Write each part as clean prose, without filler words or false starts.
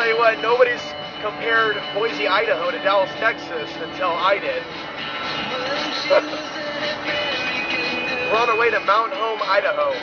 tell you what, nobody's compared Boise, Idaho to Dallas, Texas until I did. We're on our way to Mountain Home, Idaho.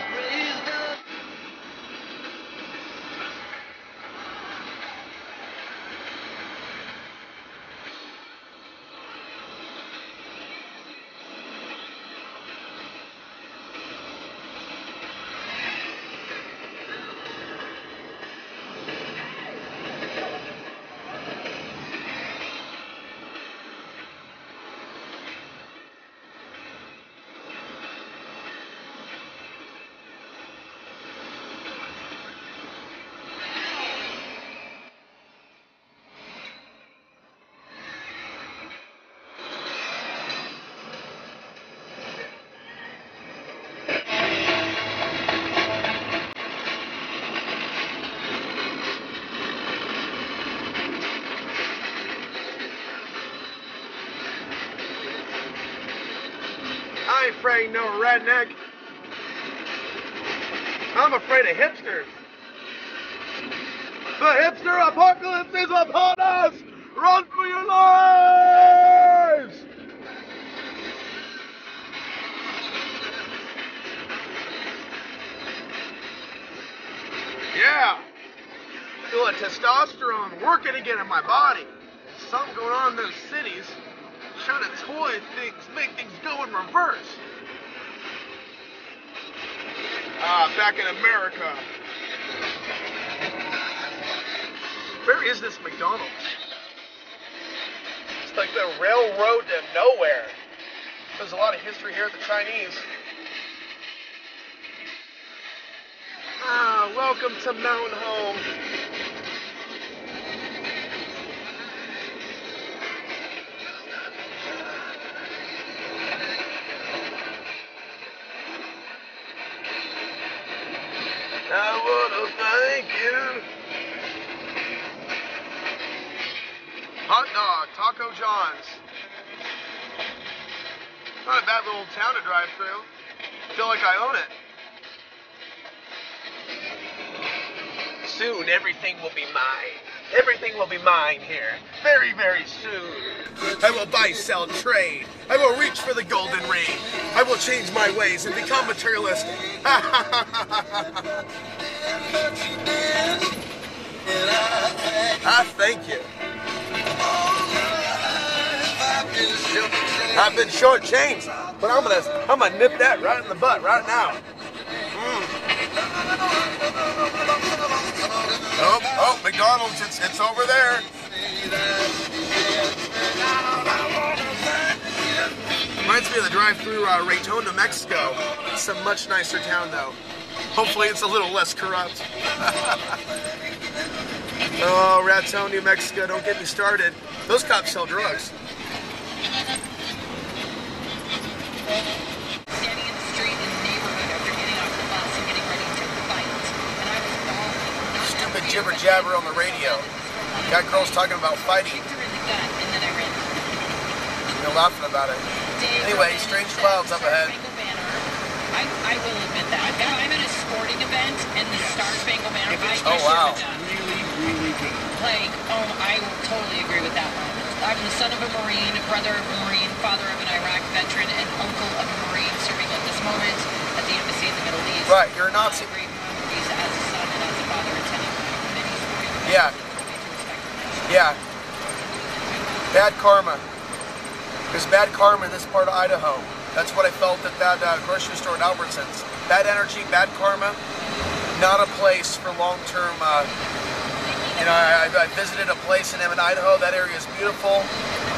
I ain't afraid of no redneck. I'm afraid of hipsters. The hipster apocalypse is upon us! Run for your lives! Yeah. Feel the testosterone working again in my body. Something going on in those cities. Trying to toy things, make things go in reverse. Back in America. Where is this McDonald's? It's like the railroad to nowhere. There's a lot of history here at the Chinese. Welcome to Mountain Home. I want to thank you. Hot dog, Taco John's. Not a bad little town to drive through. Feel like I own it. Soon everything will be mine. Everything will be mine here. Very, very soon. I will buy, sell, trade. I will reach for the golden ring. I will change my ways and become materialist. Thank you. I've been shortchanged, but I'm gonna nip that right in the butt right now. Oh, McDonald's, it's over there. Reminds me of the drive-through Raton, New Mexico. It's a much nicer town, though. Hopefully it's a little less corrupt. Oh, Raton, New Mexico, don't get me started. Those cops sell drugs. Standing in the street in the neighborhood after getting off the bus and getting ready to fight. And I was bawling. Stupid jibber jabber on the radio. Got girls talking about fighting. You're laughing about it. Anyway, strange clouds up ahead. I will admit that. I'm at a sporting event and the Star Spangled Banner. Oh, wow. Really good. Like, I will totally agree with that one. I'm the son of a Marine, brother of a Marine, father of an Iraq veteran, and uncle of a Marine serving at this moment at the embassy in the Middle East. Right, you're a Nazi. Great memories as a son and as a father attending many sporting events. Yeah. Yeah. Bad karma. There's bad karma in this part of Idaho. That's what I felt at that grocery store at Albertsons. Bad energy, bad karma. Not a place for long-term. I visited a place in Idaho. That area is beautiful.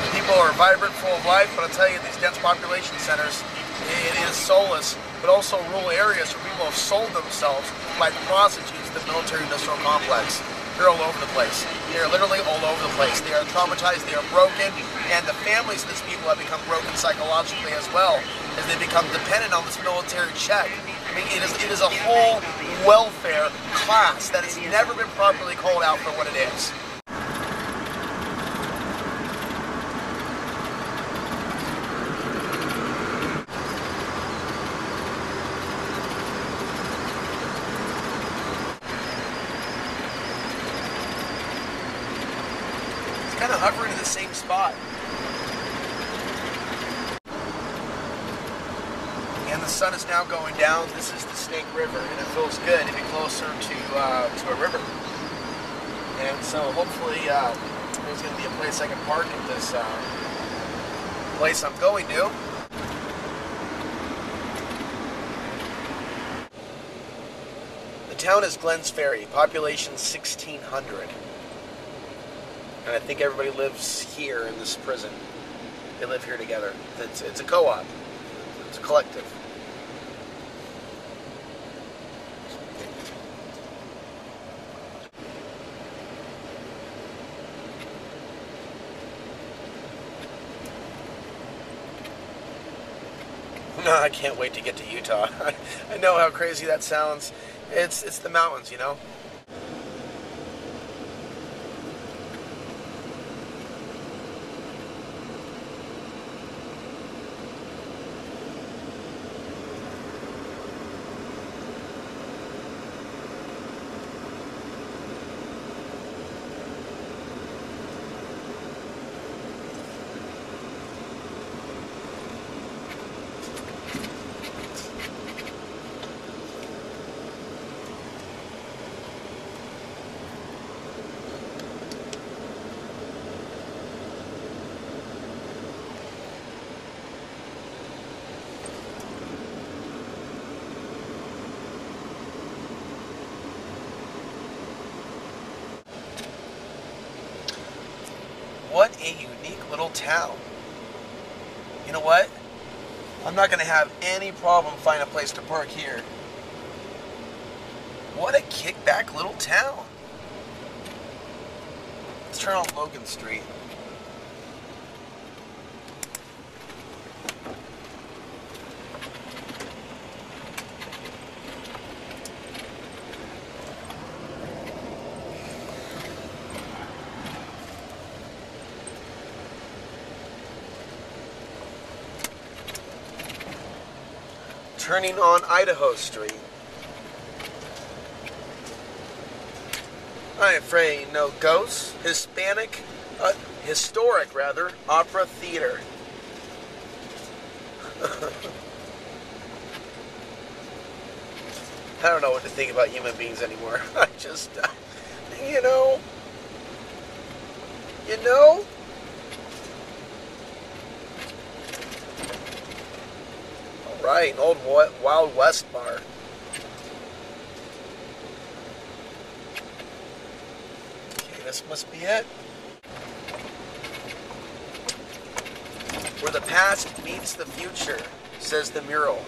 People are vibrant, full of life. But I'll tell you, these dense population centers, it is soulless. But also rural areas where people have sold themselves like prostitutes to the military-industrial complex. They're all over the place. They're literally all over the place. They are traumatized, they are broken, and the families of these people have become broken psychologically as well, as they become dependent on this military check. I mean, it is a whole welfare class that has never been properly called out for what it is. kind of hovering in the same spot. And the sun is now going down. This is the Snake River, and it feels good to be closer to a river. And so hopefully there's going to be a place I can park at this place I'm going to. The town is Glenn's Ferry, population 1,600. And I think everybody lives here in this prison. They live here together. It's a co-op. It's a collective. No, I can't wait to get to Utah. I know how crazy that sounds. It's the mountains, you know? What a unique little town. You know what? I'm not going to have any problem finding a place to park here. What a kickback little town. Let's turn on Logan Street. Turning on Idaho Street. I'm afraid no ghosts. Historic rather, opera theater. I don't know what to think about human beings anymore. I just, you know. Right, old Wild West bar. Okay, this must be it. Where the past meets the future, says the mural.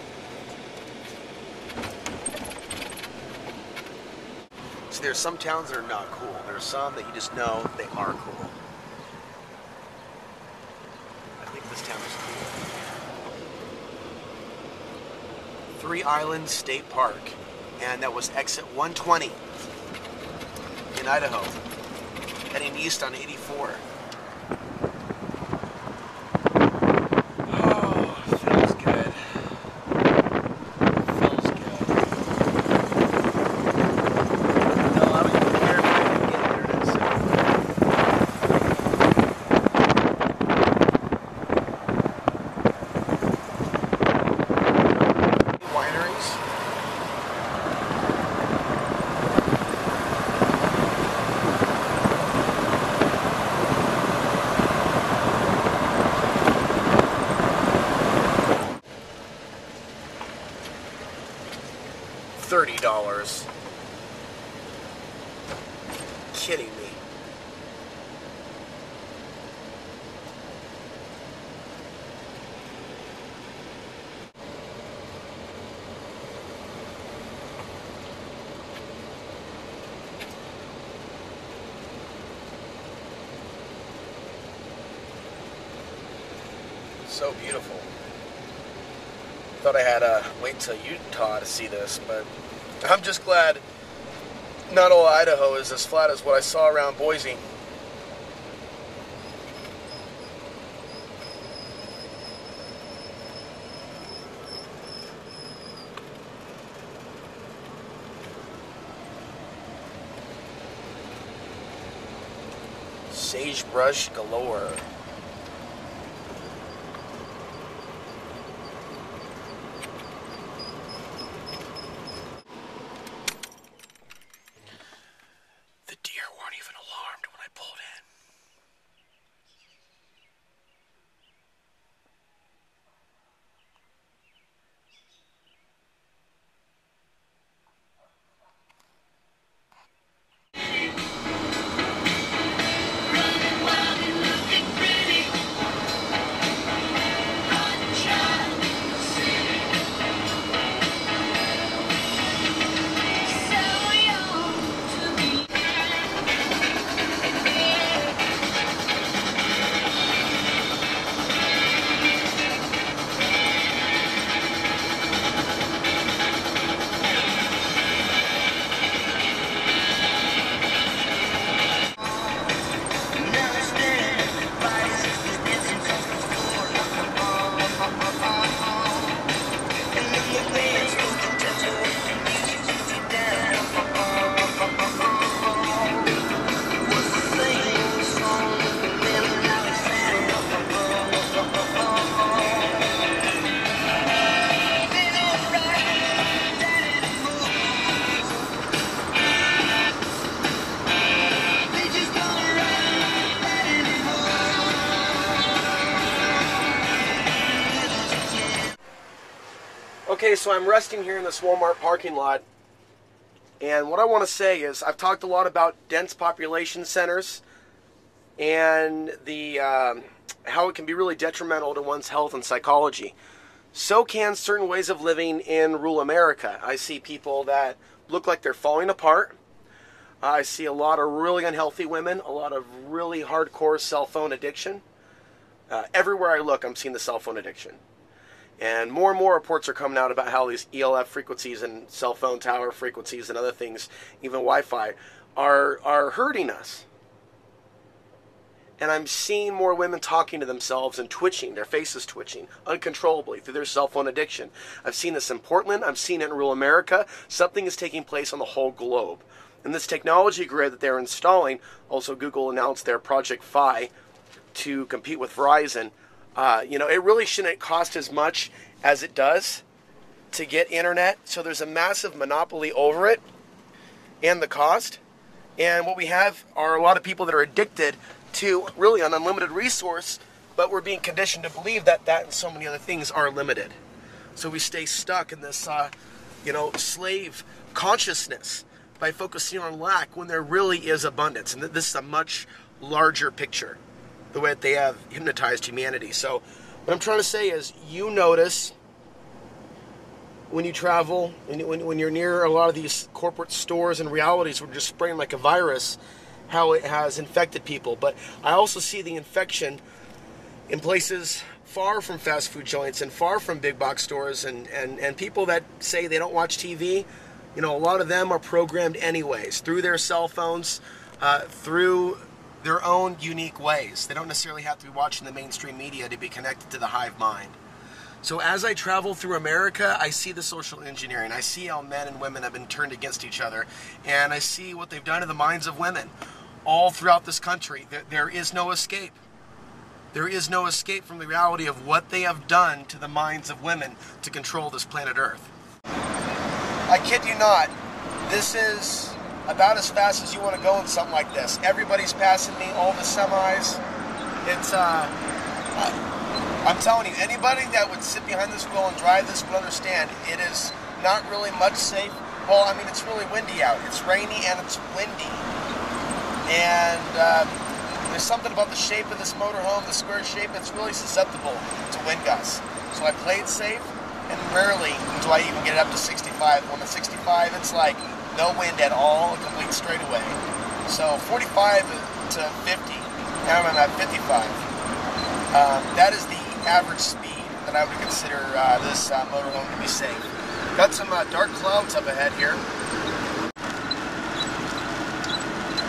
See, there's some towns that are not cool. There's some that you just know they are cool. I think this town is cool. Three Islands State Park, and that was exit 120 in Idaho, heading east on 84. Oh, feels good. Feels good. No, I was prepared for getting there next $30. Kidding me. So beautiful. Thought I had to wait till Utah to see this, but I'm just glad not all Idaho is as flat as what I saw around Boise. Sagebrush galore. The deer weren't even alarmed when I pulled in. Okay, so I'm resting here in this Walmart parking lot, and what I want to say is I've talked a lot about dense population centers and the how it can be really detrimental to one's health and psychology. So can certain ways of living in rural America. I see people that look like they're falling apart. I see a lot of really unhealthy women, a lot of really hardcore cell phone addiction. Everywhere I look, I'm seeing the cell phone addiction. And more reports are coming out about how these ELF frequencies and cell phone tower frequencies and other things, even Wi-Fi, are hurting us. And I'm seeing more women talking to themselves and twitching, their faces twitching uncontrollably through their cell phone addiction. I've seen this in Portland. I've seen it in rural America. Something is taking place on the whole globe. And this technology grid that they're installing, also Google announced their Project Fi to compete with Verizon. It really shouldn't cost as much as it does to get internet. So there's a massive monopoly over it and the cost. And what we have are a lot of people that are addicted to really an unlimited resource, but we're being conditioned to believe that and so many other things are limited. So we stay stuck in this, slave consciousness by focusing on lack when there really is abundance. And this is a much larger picture, the way that they have hypnotized humanity. So what I'm trying to say is, you notice when you travel, when you're near a lot of these corporate stores and realities where we're just spraying like a virus, how it has infected people. But I also see the infection in places far from fast food joints and far from big box stores and people that say they don't watch TV. A lot of them are programmed anyways through their cell phones, through their own unique ways. They don't necessarily have to be watching the mainstream media to be connected to the hive mind. So as I travel through America, I see the social engineering. I see how men and women have been turned against each other. And I see what they've done to the minds of women all throughout this country. There is no escape. There is no escape from the reality of what they have done to the minds of women to control this planet Earth. I kid you not, this is about as fast as you want to go in something like this. Everybody's passing me, all the semis. It's, I'm telling you, anybody that would sit behind this wheel and drive this would understand it is not really much safe. Well, I mean, it's really windy out. It's rainy and it's windy. And there's something about the shape of this motorhome, the square shape, it's really susceptible to wind gusts. So I play it safe, and rarely do I even get it up to 65. When it's 65, it's like no wind at all, a complete straightaway. So 45 to 50, now I'm at 55. That is the average speed that I would consider this motorhome to be safe. Got some dark clouds up ahead here.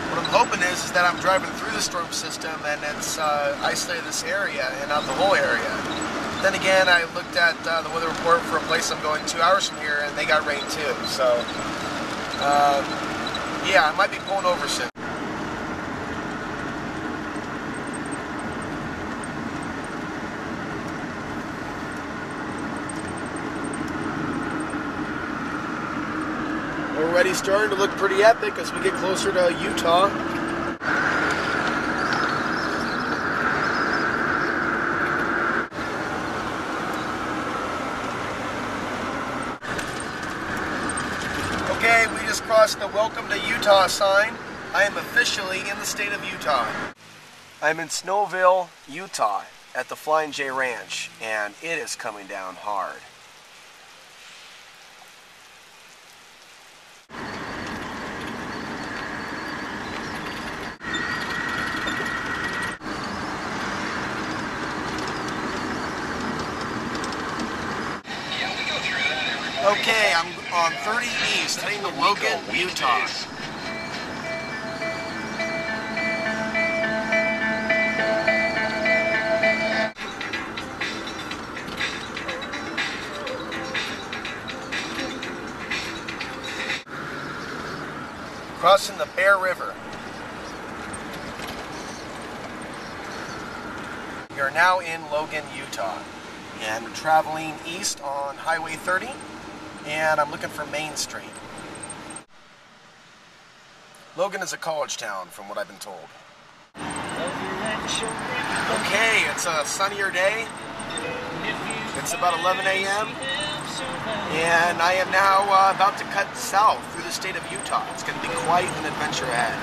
What I'm hoping is that I'm driving through the storm system and it's isolated this area and not the whole area. Then again, I looked at the weather report for a place I'm going 2 hours from here and they got rain too. So, yeah, I might be pulling over soon. Already starting to look pretty epic as we get closer to Utah. Okay, we just crossed the Welcome to Utah sign. I am officially in the state of Utah. I'm in Snowville, Utah at the Flying J Ranch, and it is coming down hard. Okay, I'm on 30 East, heading to Logan, Utah. Crossing the Bear River. We are now in Logan, Utah, and we're traveling east on Highway 30. And I'm looking for Main Street. Logan is a college town, from what I've been told. Okay, it's a sunnier day. It's about 11 a.m. And I am now about to cut south through the state of Utah. It's going to be quite an adventure ahead.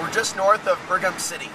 We're just north of Brigham City.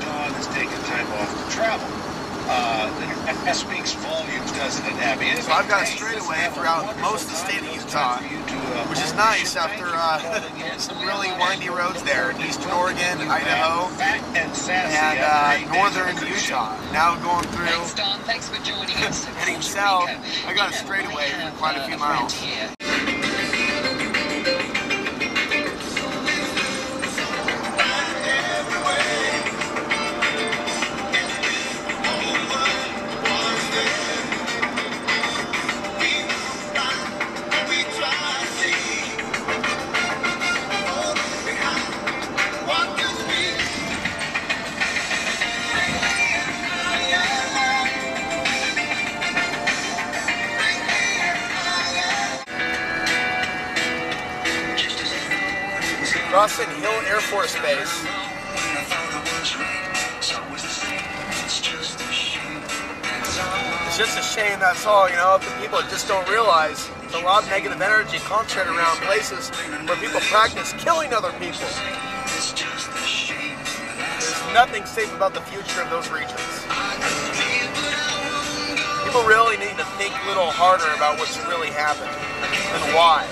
Dawn has taken time off to travel. That speaks volumes, doesn't it, Abby? So I've got a straightaway throughout most of the state of Utah, which is nice after some really windy roads there in eastern Oregon, Idaho, and northern Utah. Now going through, Thanks, Don. Thanks for joining us. heading south. I got a straightaway for quite a few miles. Crossing Hill Air Force Base. It's just a shame, that's all, you know. People just don't realize there's a lot of negative energy concentrated around places where people practice killing other people. There's nothing safe about the future of those regions. People really need to think a little harder about what's really happened and why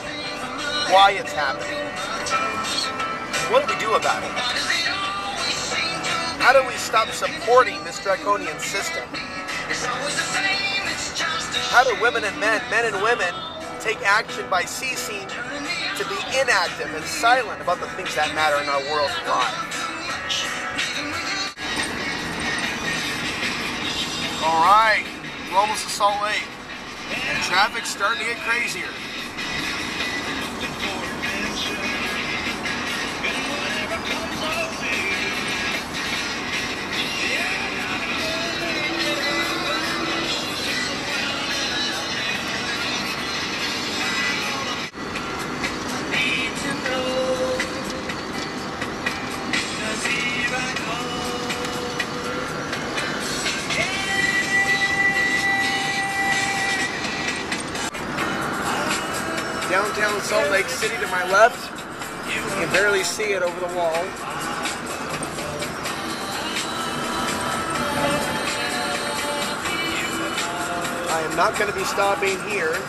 it's happening. What do we do about it? How do we stop supporting this draconian system? How do women and men and women, take action by ceasing to be inactive and silent about the things that matter in our world's lives? All right, we're almost to Salt Lake, and traffic's starting to get crazier. Downtown Salt Lake City to my left. You can barely see it over the wall. I I am not going to be stopping here because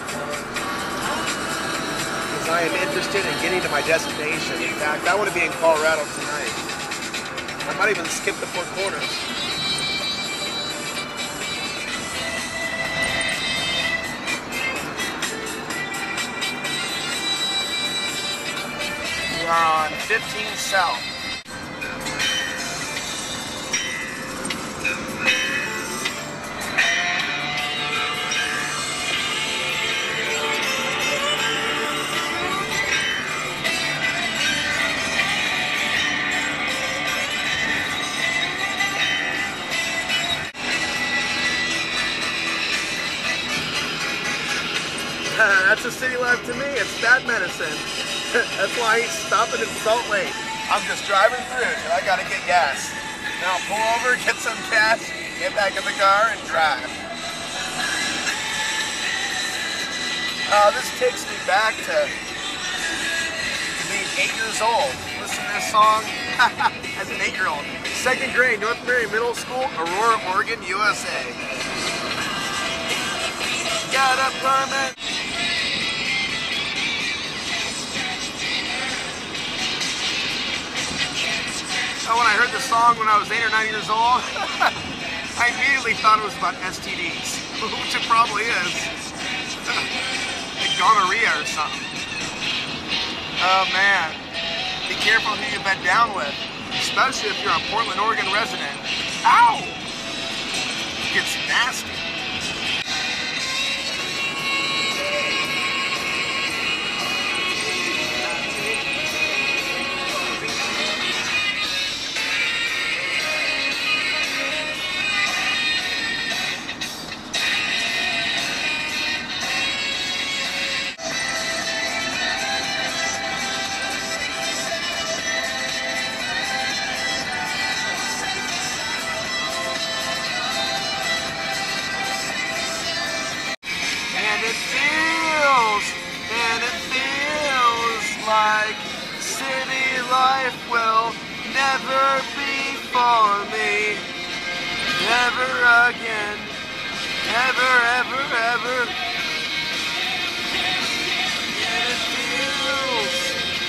I am interested in getting to my destination. In fact, I want to be in Colorado tonight. I might even skip the Four Corners. We are on 15 South. That's a city life to me. It's bad medicine. That's why he's stopping in Salt Lake. I'm just driving through and I gotta get gas. Now pull over, get some gas, get back in the car and drive. This takes me back to being 8 years old. Listen to this song as an 8-year-old. 2nd grade, North Ferry Middle School, Aurora, Oregon, USA. Got a permit. Oh, when I heard this song when I was 8 or 9 years old, I immediately thought it was about STDs, which it probably is. Like gonorrhea or something. Oh man, be careful who you bed down with, especially if you're a Portland, Oregon resident. Ow! It gets nasty. Like city life will never be for me, never again, ever, ever, ever.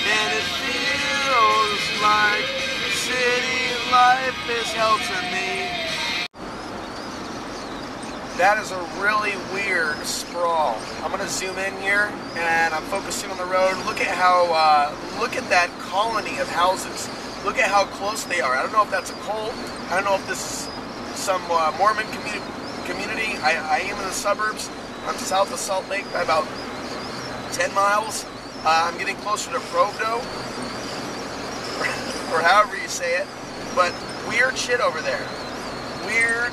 And it feels like city life is hell to me. That is a really weird sprawl. I'm gonna zoom in here and I'm focusing on the road. Look at how, look at that colony of houses. Look at how close they are. I don't know if that's a cult. I don't know if this is some Mormon community. I am in the suburbs. I'm south of Salt Lake by about 10 miles. I'm getting closer to Provo, or however you say it. But weird shit over there. Weird,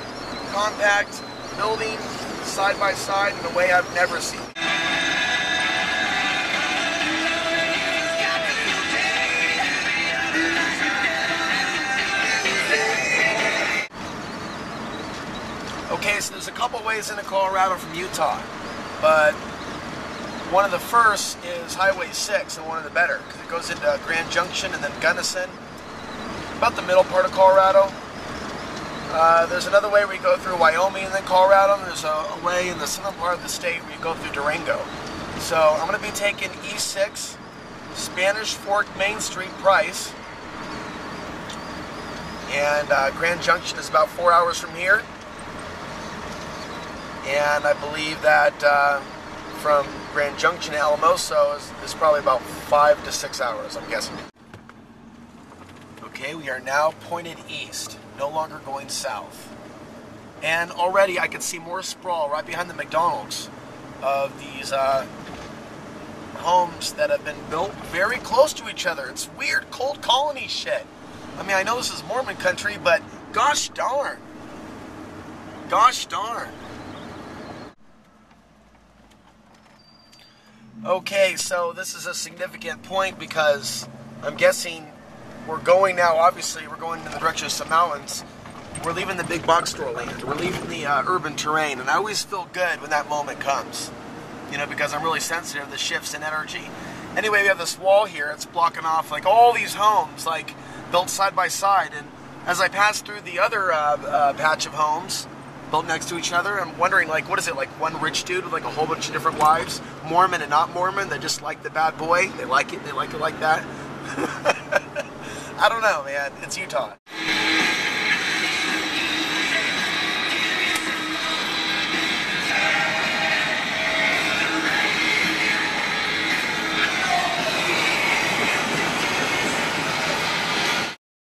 compact building side by side in a way I've never seen. Okay, so there's a couple ways into Colorado from Utah, but one of the first is Highway 6 and one of the better because it goes into Grand Junction and then Gunnison, about the middle part of Colorado. There's another way where you go through Wyoming and then Colorado, and there's a way in the southern part of the state where you go through Durango. So I'm going to be taking E6, Spanish Fork Main Street Price, and Grand Junction is about 4 hours from here. And I believe that from Grand Junction to Alamoso is probably about 5 to 6 hours, I'm guessing. Okay, we are now pointed east, no longer going south. And already I can see more sprawl right behind the McDonald's of these homes that have been built very close to each other. It's weird cold colony shit. I mean, I know this is Mormon country, but gosh darn. Gosh darn. Okay, so this is a significant point because I'm guessing we're going now, obviously, we're going in the direction of some mountains. We're leaving the big box store land. We're leaving the urban terrain, and I always feel good when that moment comes. You know, because I'm really sensitive to the shifts in energy. Anyway, we have this wall here. It's blocking off, like, all these homes, like, built side by side. And as I pass through the other patch of homes, built next to each other. I'm wondering, like, what is it, like one rich dude with like a whole bunch of different wives, Mormon and not Mormon, they just like the bad boy, they like it like that. I don't know, man, it's Utah.